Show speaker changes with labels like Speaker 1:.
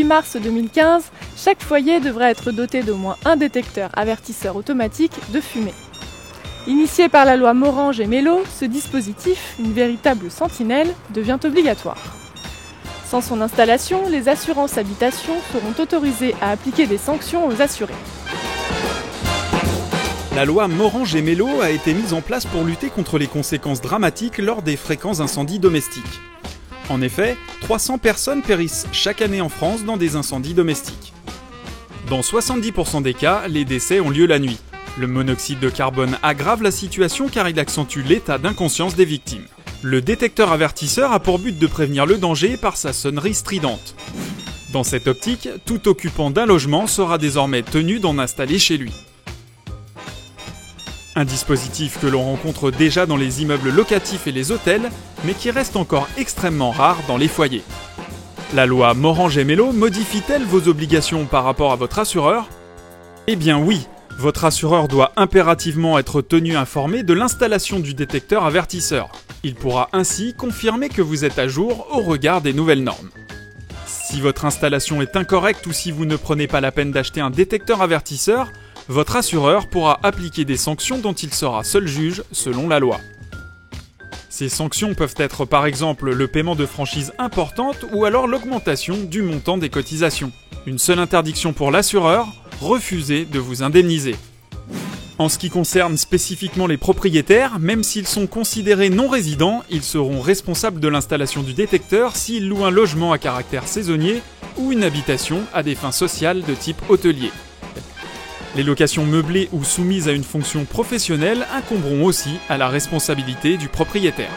Speaker 1: mars 2015, chaque foyer devrait être doté d'au moins un détecteur avertisseur automatique de fumée. Initié par la loi Morange et Mello, ce dispositif, une véritable sentinelle, devient obligatoire. Sans son installation, les assurances habitation seront autorisées à appliquer des sanctions aux assurés.
Speaker 2: La loi Morange et Mello a été mise en place pour lutter contre les conséquences dramatiques lors des fréquents incendies domestiques. En effet, 300 personnes périssent chaque année en France dans des incendies domestiques. Dans 70% des cas, les décès ont lieu la nuit. Le monoxyde de carbone aggrave la situation car il accentue l'état d'inconscience des victimes. Le détecteur avertisseur a pour but de prévenir le danger par sa sonnerie stridente. Dans cette optique, tout occupant d'un logement sera désormais tenu d'en installer chez lui. Un dispositif que l'on rencontre déjà dans les immeubles locatifs et les hôtels, mais qui reste encore extrêmement rare dans les foyers. La loi Morange et Mello modifie-t-elle vos obligations par rapport à votre assureur ? Eh bien oui, votre assureur doit impérativement être tenu informé de l'installation du détecteur avertisseur. Il pourra ainsi confirmer que vous êtes à jour au regard des nouvelles normes. Si votre installation est incorrecte ou si vous ne prenez pas la peine d'acheter un détecteur avertisseur, votre assureur pourra appliquer des sanctions dont il sera seul juge selon la loi. Ces sanctions peuvent être par exemple le paiement de franchises importantes ou alors l'augmentation du montant des cotisations. Une seule interdiction pour l'assureur, refuser de vous indemniser. En ce qui concerne spécifiquement les propriétaires, même s'ils sont considérés non résidents, ils seront responsables de l'installation du détecteur s'ils louent un logement à caractère saisonnier ou une habitation à des fins sociales de type hôtelier. Les locations meublées ou soumises à une fonction professionnelle incomberont aussi à la responsabilité du propriétaire.